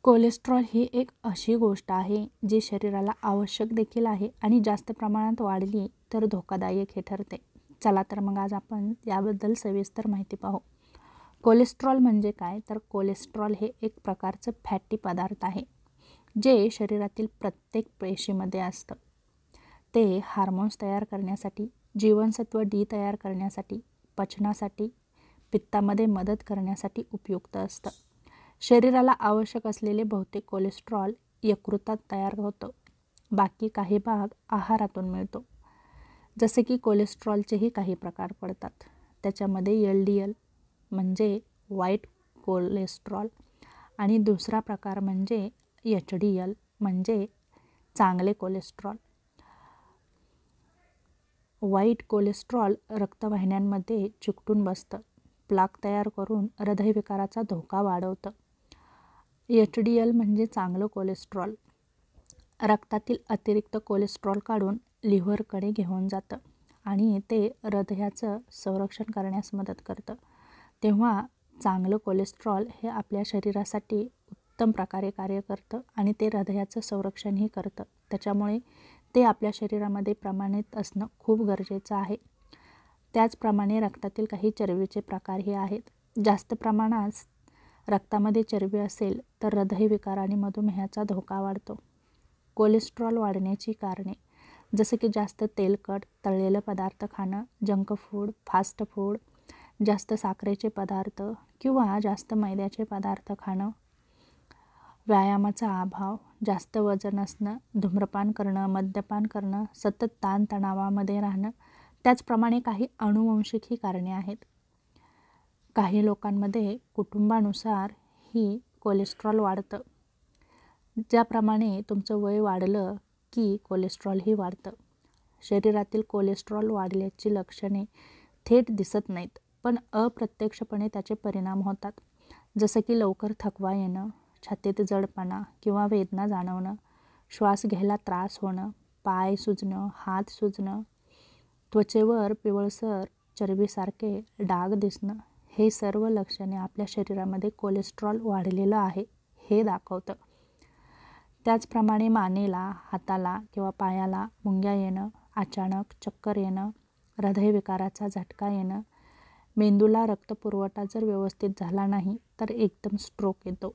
Cholesterol ही एक अशी गोष्ट आहे जी शरीराला आवश्यक देखील आहे आणि जास्त प्रमाणात वाढली तर धोकादायक हे ठरते. चला तर मग आज आपण याबद्दल सविस्तर माहिती पाहू. कोलेस्ट्रॉल म्हणजे काय? तर कोलेस्ट्रॉल हे एक प्रकारचं फॅटी पदार्थ आहे जे शरीरातील प्रत्येक पेशीमध्ये असतं. ते हार्मोन्स तयार करण्यासाठी, जीवनसत्व डी तयार करण्यासाठी, पचनासाठी, पित्तामध्ये मदत करण्यासाठी उपयुक्त असतं. शरीराला आवश्यक असलेले बहुतेक कोलेस्ट्रॉल यकृतात तयार होतं. बाकी काही भाग आहारातून मिळतो. जसे की कोलेस्ट्रॉलचेही काही प्रकार पडतात. त्याच्यामध्ये LDL म्हणजे वाईट कोलेस्ट्रॉल आणि दुसरा प्रकार म्हणजे HDL म्हणजे चांगले कोलेस्ट्रॉल. वाईट कोलेस्ट्रॉल रक्तवाहिन्यांमध्ये चिकटून बसतं, प्लाक तयार करून हृदयविकाराचा धोका वाढवतं. HDL म्हणजे चांगलं कोलेस्ट्रॉल रक्तातील अतिरिक्त कोलेस्ट्रॉल काढून लिव्हरकडे घेऊन जातं आणि ते हृदयाचं संरक्षण करण्यास मदत करतं. तेव्हा चांगलं कोलेस्ट्रॉल हे आपल्या शरीरासाठी उत्तम प्रकारे कार्य करतं आणि ते हृदयाचं संरक्षणही करतं. त्याच्यामुळे ते आपल्या शरीरामध्ये प्रमाणित असणं खूप गरजेचं आहे. त्याचप्रमाणे रक्तातील काही चरबीचे प्रकारही आहेत. जास्त प्रमाणात रक्तामध्ये चरबी असेल तर हृदयविकार आणि मधुमेहाचा धोका वाढतो. कोलेस्ट्रॉल वाढण्याची कारणे जसं की जास्त तेलकट तळलेलं पदार्थ खाणं, जंक फूड, फास्ट फूड, जास्त साखरेचे पदार्थ किंवा जास्त मैद्याचे पदार्थ खाणं, व्यायामाचा अभाव, जास्त वजन असणं, धूम्रपान करणं, मद्यपान करणं, सतत ताणतणावामध्ये राहणं. त्याचप्रमाणे काही अनुवंशिकही कारणे आहेत. काही लोकांमध्ये कुटुंबानुसार ही कोलेस्ट्रॉल वाढतं. ज्याप्रमाणे तुमचं वय वाढलं की कोलेस्ट्रॉलही वाढतं. शरीरातील कोलेस्ट्रॉल वाढल्याची लक्षणे थेट दिसत नाहीत, पण अप्रत्यक्षपणे त्याचे परिणाम होतात. जसं की लवकर थकवा येणं, छातीत जडपणा किंवा वेदना जाणवणं, श्वास घ्यायला त्रास होणं, पाय सुजणं, हात सुजणं, त्वचेवर पिवळसर चरबीसारखे डाग दिसणं. हे सर्व लक्षणे आपल्या शरीरामध्ये कोलेस्ट्रॉल वाढलेलं आहे हे दाखवतं. त्याचप्रमाणे मानेला, हाताला किंवा पायाला मुंग्या येणं, अचानक चक्कर येणं, हृदयविकाराचा झटका येणं, मेंदूला रक्तपुरवठा जर व्यवस्थित झाला नाही तर एकदम स्ट्रोक येतो,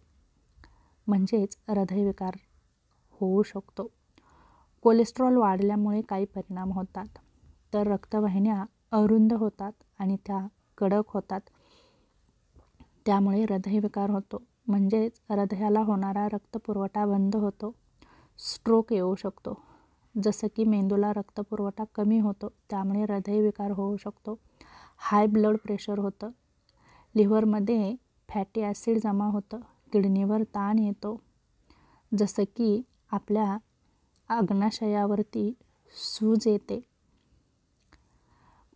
म्हणजेच हृदयविकार होऊ शकतो. कोलेस्ट्रॉल वाढल्यामुळे काही परिणाम होतात. तर रक्तवाहिन्या अरुंद होतात आणि त्या कडक होतात. त्यामुळे हृदयविकार होतो, म्हणजेच हृदयाला होणारा रक्तपुरवठा बंद होतो. स्ट्रोक येऊ शकतो. जसं की मेंदूला रक्तपुरवठा कमी होतो, त्यामुळे हृदयविकार होऊ शकतो. हाय ब्लड प्रेशर होतं. लिव्हरमध्ये फॅटी ॲसिड जमा होतं. किडनीवर ताण येतो. जसं की आपल्या अग्नाशयावरती सूज येते.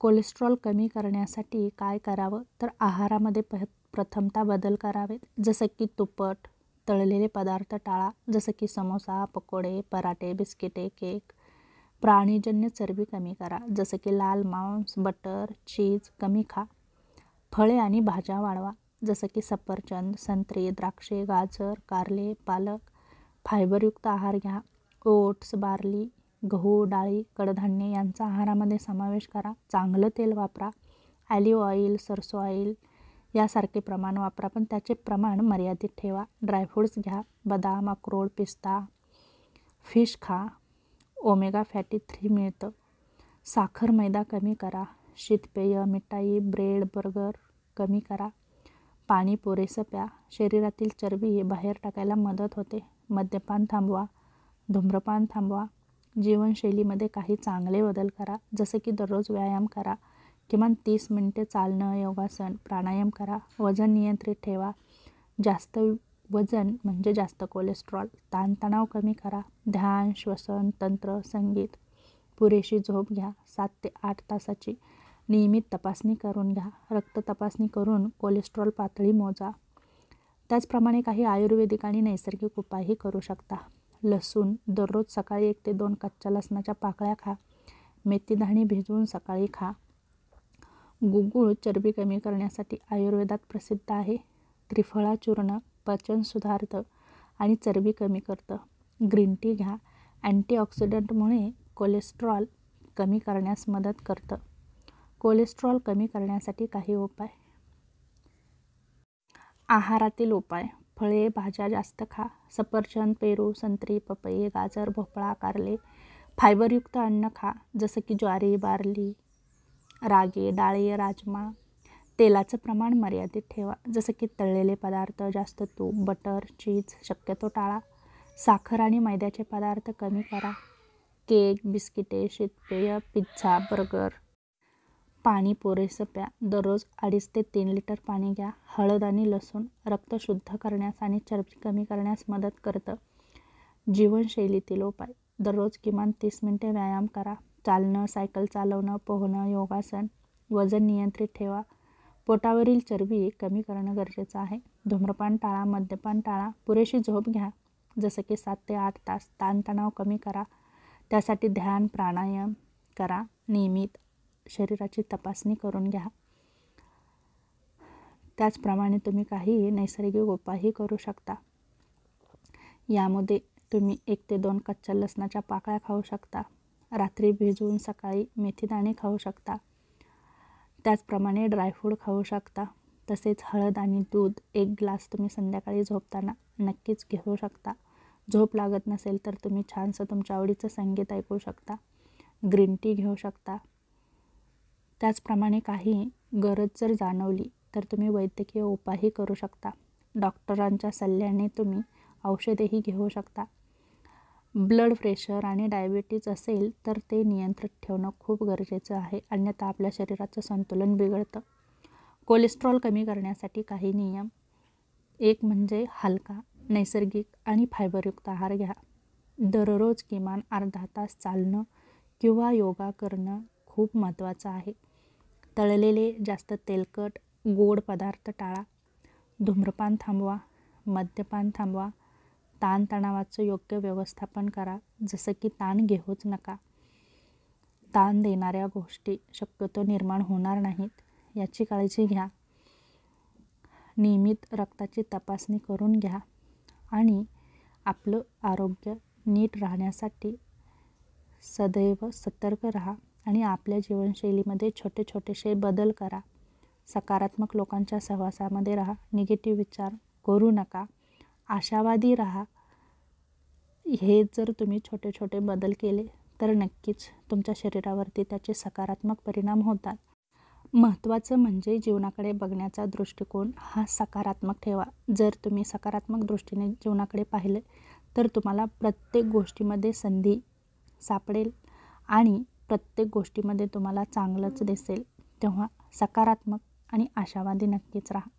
कोलेस्ट्रॉल कमी करण्यासाठी काय करावं? तर आहारामध्ये प्रथमतः बदल करावेत. जसं की तुपट तळलेले पदार्थ टाळा, जसं की समोसा, पकोडे, पराठे, बिस्किटे, केक. प्राणीजन्य चरबी कमी करा, जसं की लाल मांस, बटर, चीज कमी खा. फळे आणि भाज्या वाढवा, जसं की सफरचंद, संत्री, द्राक्षे, गाजर, कारले, पालक. फायबरयुक्त आहार घ्या. ओट्स, बार्ली, गहू, डाळी, कडधान्ये यांचा आहारामध्ये समावेश करा. चांगलं तेल वापरा. ऑलिव्ह ऑइल, सरसो ऑइल यासारखे प्रमाण वापरा, पण त्याचे प्रमाण मर्यादित ठेवा. ड्रायफ्रूट्स घ्या. बदाम, अक्रोड, पिस्ता. फिश खा. ओमेगा फॅटी 3 मिळतं. साखर, मैदा कमी करा. शीतपेय, मिठाई, ब्रेड, बर्गर कमी करा. पाणी पुरेसं प्या. शरीरातील चरबी बाहेर टाकायला मदत होते. मद्यपान थांबवा. धूम्रपान थांबवा. जीवनशैलीमध्ये काही चांगले बदल करा, जसं की दररोज व्यायाम करा. किमान 30 मिनिटे चालणं, योगासन, प्राणायाम करा. वजन नियंत्रित ठेवा. जास्त वजन म्हणजे जास्त कोलेस्ट्रॉल. ताणतणाव कमी करा. ध्यान, श्वसन, तंत्र, संगीत. पुरेशी झोप घ्या. 7 ते 8 तासाची नियमित तपासणी करून घ्या. रक्त तपासणी करून कोलेस्ट्रॉल पातळी मोजा. त्याचप्रमाणे काही आयुर्वेदिक आणि नैसर्गिक उपायही करू शकता. लसूण दररोज सकाळी 1 ते 2 कच्च्या लसणाच्या पाकळ्या खा. मेथीदाणे भिजवून सकाळी खा. गुगूळ चरबी कमी करण्यासाठी आयुर्वेदात प्रसिद्ध आहे. त्रिफळा चूर्ण पचन सुधारतं आणि चरबी कमी करतं. ग्रीन टी घ्या. अँटीऑक्सिडंटमुळे कोलेस्ट्रॉल कमी करण्यास मदत करतं. कोलेस्ट्रॉल कमी करण्यासाठी काही उपाय. आहारातील उपाय. फळे भाज्या जास्त खा. सफरचंद, पेरू, संत्री, पपई, गाजर, भोपळा, कारले. फायबरयुक्त अन्न खा, जसं की ज्वारी, बार्ली, रागी, डाळी, राजमा. तेलाचं प्रमाण मर्यादित ठेवा, जसं की तळलेले पदार्थ, जास्त तूप, बटर, चीज शक्यतो टाळा. साखर आणि मैद्याचे पदार्थ कमी करा. केक, बिस्किटे, शीतपेय, पिझ्झा, बर्गर. पाणी पुरेसं प्या. दररोज 2.5 ते 3 लिटर पाणी घ्या. हळद आणि लसूण रक्त शुद्ध करण्यास आणि चरबी कमी करण्यास मदत करतं. जीवनशैलीतील उपाय. दररोज किमान 30 मिनिटे व्यायाम करा. चालणं, सायकल चालवणं, पोहणं, योगासन. वजन नियंत्रित ठेवा. पोटावरील चरबी कमी करणं गरजेचं आहे. धूम्रपान टाळा. मद्यपान टाळा. पुरेशी झोप घ्या, जसं की 7 ते 8 तास. ताणतणाव कमी करा. त्यासाठी ध्यान, प्राणायाम करा. नियमित शरीराची तपासणी करून घ्या. त्याचप्रमाणे तुम्ही काही नैसर्गिक उपायही करू शकता. यामध्ये तुम्ही 1 ते 2 कच्च्या लसणाच्या पाकळ्या खाऊ शकता. रात्री भिजवून सकाळी मेथीदाणे खाऊ शकता. त्याचप्रमाणे ड्रायफ्रूट खाऊ शकता. तसेच हळद आणि दूध 1 ग्लास तुम्ही संध्याकाळी झोपताना नक्कीच घेऊ शकता. झोप लागत नसेल तर तुम्ही छानसं तुमच्या आवडीचं संगीत ऐकू शकता. ग्रीन टी घेऊ शकता. त्याचप्रमाणे काही गरज जर जाणवली तर तुम्ही वैद्यकीय उपायही करू शकता. डॉक्टरांच्या सल्ल्याने तुम्ही औषधेही घेऊ शकता. ब्लड प्रेशर आणि डायबिटीज असेल तर ते नियंत्रित ठेवणं खूप गरजेचं आहे, अन्यथा आपल्या शरीराचं संतुलन बिघडतं. कोलेस्ट्रॉल कमी करण्यासाठी काही नियम. 1 म्हणजे हलका, नैसर्गिक आणि फायबरयुक्त आहार घ्या. दररोज किमान अर्धा तास चालणं किंवा योगा करणं खूप महत्त्वाचं आहे. तळलेले, जास्त तेलकट, गोड पदार्थ टाळा. धूम्रपान थांबवा. मद्यपान थांबवा. ताणतणावाचं योग्य व्यवस्थापन करा, जसं की ताण घेऊच नका. ताण देणाऱ्या गोष्टी शक्यतो निर्माण होणार नाहीत, याची काळजी घ्या. नियमित रक्ताची तपासणी करून घ्या आणि आपलं आरोग्य नीट राहण्यासाठी सदैव सतर्क राहा आणि आपल्या जीवनशैलीमध्ये छोटे छोटेसे बदल करा. सकारात्मक लोकांच्या सहवासामध्ये राहा. निगेटिव्ह विचार करू नका. आशावादी राहा. हे जर तुम्ही छोटे छोटे बदल केले तर नक्कीच तुमच्या शरीरावरती त्याचे सकारात्मक परिणाम होतात. महत्त्वाचं म्हणजे जीवनाकडे बघण्याचा दृष्टिकोन हा सकारात्मक ठेवा. जर तुम्ही सकारात्मक दृष्टीने जीवनाकडे पाहिले तर तुम्हाला प्रत्येक गोष्टीमध्ये संधी सापडेल आणि प्रत्येक गोष्टीमध्ये तुम्हाला चांगलंच दिसेल. तेव्हा सकारात्मक आणि आशावादी नक्कीच राहा.